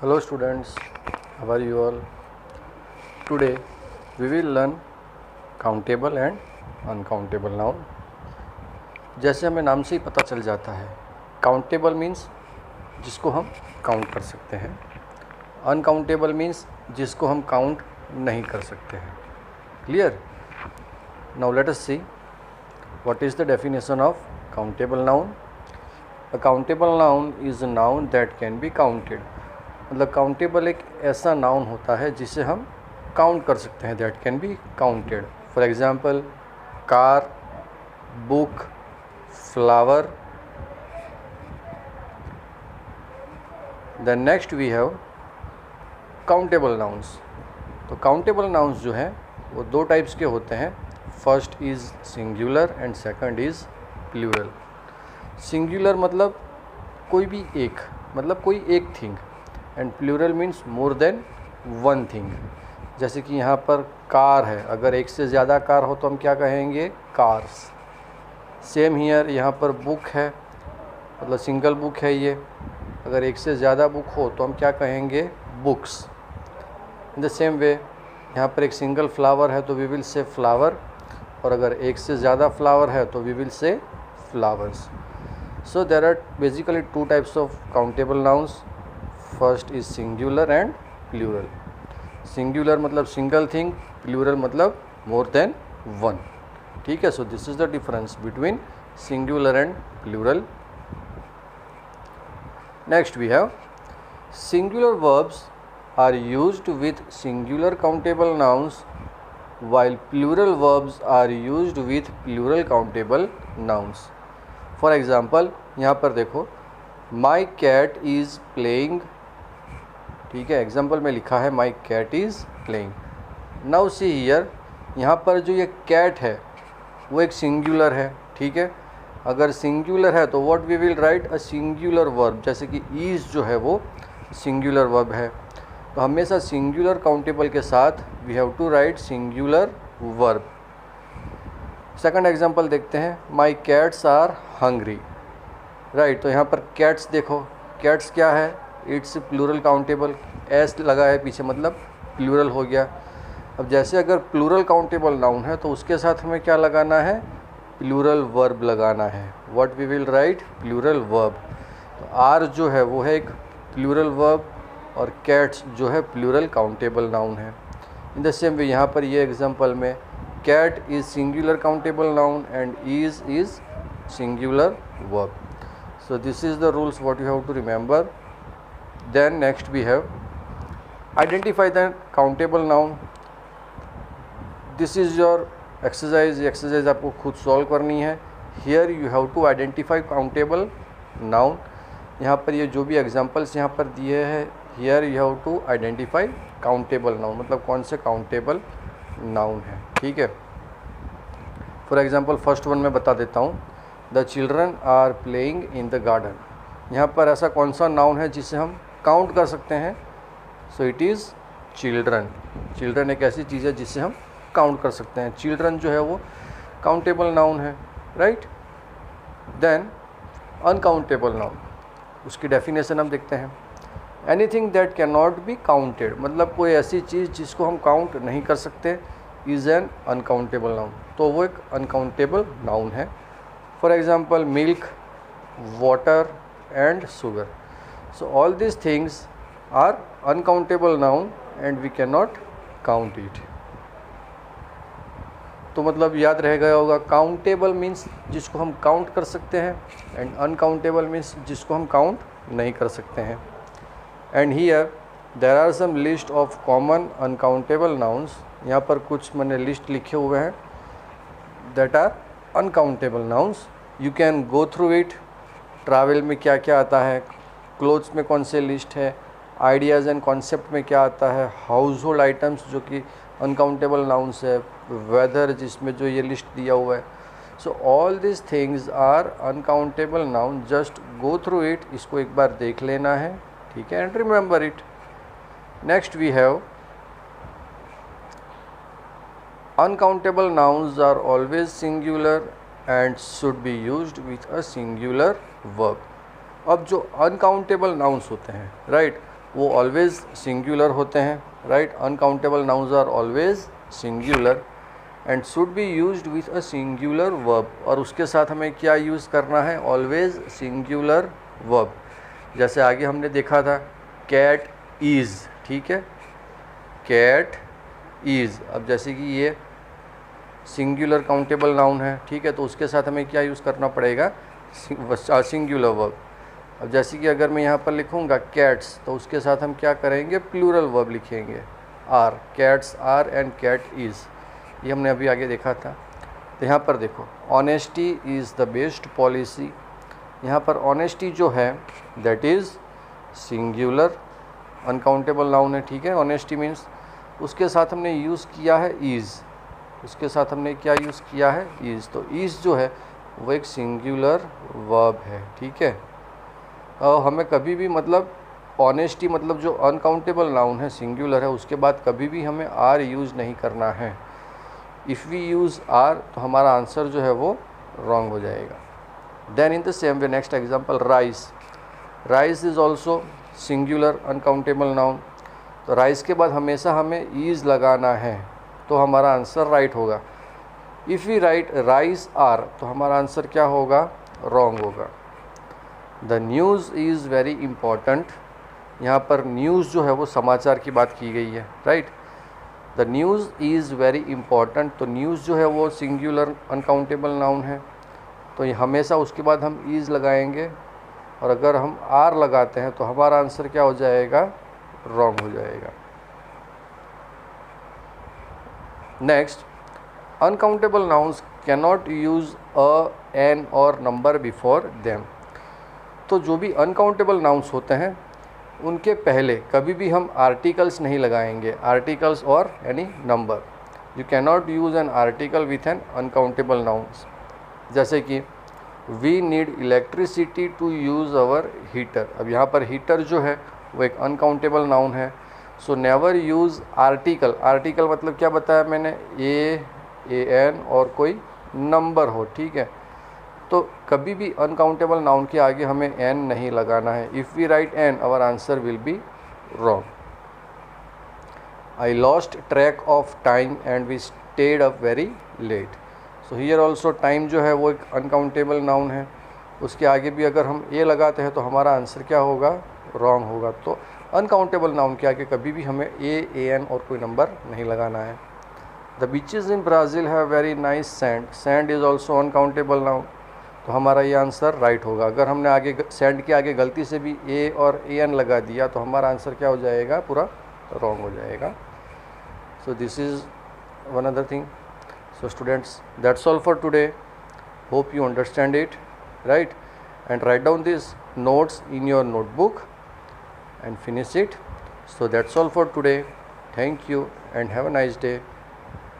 Hello students, how are you all? Today we will learn countable and uncountable noun. जैसे हमें नाम से ही पता चल जाता है, काउंटेबल मीन्स जिसको हम काउंट कर सकते हैं, अनकाउंटेबल मीन्स जिसको हम काउंट नहीं कर सकते हैं. Clear? Now let us see what is the definition of countable noun. A countable noun is a noun that can be counted. मतलब काउंटेबल एक ऐसा नाउन होता है जिसे हम काउंट कर सकते हैं, that can be counted. For example car, book, flower. Then next we have countable nouns. तो काउंटेबल नाउन्स जो हैं वो दो टाइप्स के होते हैं. First is singular and second is plural. Singular मतलब कोई भी एक, मतलब कोई एक thing, and plural means more than one thing. जैसे कि यहाँ पर कार है, अगर एक से ज़्यादा कार हो तो हम क्या कहेंगे? कार्स. सेम हियर यहाँ पर बुक है, मतलब सिंगल बुक है ये, अगर एक से ज़्यादा बुक हो तो हम क्या कहेंगे? बुक्स. इन द सेम वे यहाँ पर एक सिंगल फ्लावर है तो वी विल से फ्लावर, और अगर एक से ज़्यादा फ्लावर है तो we will say flowers. So there are basically two types of countable nouns. First is singular and plural. Singular मतलब सिंगल थिंग, प्लूरल मतलब मोर देन वन. ठीक है? So this is the difference between singular and plural. Next we have singular verbs are used with singular countable nouns while plural verbs are used with plural countable nouns. For example यहाँ पर देखो my cat is playing. ठीक है, example में लिखा है my cat is playing. Now see here, यहाँ पर जो ये cat है वो एक सिंगुलर है. ठीक है, अगर सिंगुलर है तो what we will write? a singular verb. जैसे कि is जो है वो सिंगुलर वर्ब है, तो हमेशा सिंगुलर काउंटेबल के साथ we have to write singular verb. Second example देखते हैं. My cats are hungry. Right, तो यहाँ पर कैट्स देखो, कैट्स क्या है? It's plural countable. एस लगा है पीछे मतलब प्लूरल हो गया. अब जैसे अगर प्लूरल काउंटेबल नाउन है तो उसके साथ हमें क्या लगाना है? प्लूरल वर्ब लगाना है. What we will write? Plural verb. तो आर जो है वो है एक प्लूरल वर्ब और कैट्स जो है प्लूरल काउंटेबल नाउन है. इन द सेम वे यहाँ पर ये एग्जांपल में cat is singular countable noun and is singular verb. So this is the rules what you have to remember. Then next we have identify the countable noun. This is your exercise. Exercise आपको खुद solve करनी है. Here you have to identify countable noun. यहाँ पर ये जो भी examples यहाँ पर दिए हैं, here you have to identify countable noun, मतलब कौन से काउंटेबल नाउन है. ठीक है, फॉर एग्जांपल फर्स्ट वन मैं बता देता हूँ. The children are playing in the garden. यहाँ पर ऐसा कौन सा नाउन है जिसे हम काउंट कर सकते हैं? So it is children. Children एक ऐसी चीज़ है जिसे हम काउंट कर सकते हैं. चिल्ड्रन जो है वो काउंटेबल नाउन है. राइट. देन अनकाउंटेबल नाउन, उसकी डेफिनेशन हम देखते हैं. Anything that can not be counted, मतलब कोई ऐसी चीज़ जिसको हम काउंट नहीं कर सकते, इज़ एन अनकाउंटेबल नाउन. तो वो एक अनकाउंटेबल नाउन है. For example milk, water and sugar. So all this things are uncountable noun and we can not count it. तो मतलब याद रह गया होगा, काउंटेबल मीन्स जिसको हम काउंट कर सकते हैं एंड अनकाउंटेबल मीन्स जिसको हम काउंट नहीं कर सकते हैं. And here there are some list of common uncountable nouns. यहाँ पर कुछ मैंने लिस्ट लिखे हुए हैं that are uncountable nouns. You can go through it. Travel में क्या क्या आता है, क्लोथ्स में कौन से लिस्ट है, आइडियाज़ एंड कॉन्सेप्ट में क्या आता है, हाउस होल्ड आइटम्स जो कि अनकाउंटेबल नाउन्स है, वेदर जिसमें जो ये लिस्ट दिया हुआ है. So all this things are uncountable noun. Just go through it, इसको एक बार देख लेना है. ठीक है, and remember it. Next we have uncountable nouns are always singular and should be used with a singular verb. अब जो अनकाउंटेबल नाउन्स होते हैं, राइट, वो ऑलवेज सिंगुलर होते हैं, right. Uncountable nouns are always singular and should be used with a singular verb, और उसके साथ हमें क्या यूज़ करना है, ऑलवेज सिंगुलर वर्ब। जैसे आगे हमने देखा था कैट इज़, ठीक है, कैट इज़। अब जैसे कि ये सिंगुलर काउंटेबल नाउन है, ठीक है, तो उसके साथ हमें क्या यूज़ करना पड़ेगा, सिंगुलर वर्ब। अब जैसे कि अगर मैं यहाँ पर लिखूँगा कैट्स, तो उसके साथ हम क्या करेंगे, प्लूरल वर्ब लिखेंगे, are, cats are and cat is. ये हमने अभी आगे देखा था। तो यहाँ पर देखो, honesty is the best policy. यहाँ पर ऑनेस्टी जो है that is singular uncountable noun है, ठीक है। ऑनेस्टी मीन्स उसके साथ हमने यूज़ किया है इज़, उसके साथ हमने क्या यूज़ किया है, इज़। तो इज़ जो है वो एक सिंगुलर वर्ब है, ठीक है। और हमें कभी भी मतलब ऑनेस्टी मतलब जो अनकाउंटेबल नाउन है, सिंगुलर है, उसके बाद कभी भी हमें आर यूज़ नहीं करना है। इफ़ वी यूज़ आर तो हमारा आंसर जो है वो रॉन्ग हो जाएगा। Then in the same way next example rice. Rice is also singular uncountable noun. तो राइस के बाद हमेशा हमें ईज़ लगाना है, तो हमारा आंसर राइट होगा। If we write rice are तो हमारा आंसर क्या होगा, रॉन्ग होगा। The news is very important. यहाँ पर न्यूज़ जो है वो समाचार की बात की गई है, right. The news is very important, तो न्यूज़ जो है वो सिंगुलर अनकाउंटेबल नाउन है, तो ये हमेशा उसके बाद हम इज़ लगाएंगे, और अगर हम आर लगाते हैं तो हमारा आंसर क्या हो जाएगा, रॉन्ग हो जाएगा। Next, uncountable nouns can not use a, an और नंबर बिफोर देम। तो जो भी अनकाउंटेबल नाउन्स होते हैं उनके पहले कभी भी हम आर्टिकल्स नहीं लगाएंगे, आर्टिकल्स और यानी number. You can not use an article with an uncountable nouns. जैसे कि we need electricity to use our heater. अब यहाँ पर हीटर जो है वो एक अनकाउंटेबल नाउन है, so never use article. Article मतलब क्या बताया मैंने, ए एन और कोई नंबर हो, ठीक है। तो कभी भी अनकाउंटेबल नाउन के आगे हमें एन नहीं लगाना है। If we write an our answer will be wrong. I lost track of time and we stayed up very late. So here also time जो है वो एक अनकाउंटेबल नाउन है, उसके आगे भी अगर हम ए लगाते हैं तो हमारा आंसर क्या होगा, रॉन्ग होगा। तो अनकाउंटेबल नाउन के आगे कभी भी हमें ए एन और कोई नंबर नहीं लगाना है। The beaches in Brazil have very nice sand. Sand is also uncountable noun, तो हमारा ये आंसर राइट होगा। अगर हमने आगे सैंड के आगे गलती से भी ए और ए एन लगा दिया तो हमारा आंसर क्या हो जाएगा, पूरा रॉन्ग हो जाएगा। सो this is one other thing. So students, that's all for today. Hope you understand it, right? And write down these notes in your notebook and finish it. So that's all for today. Thank you and have a nice day.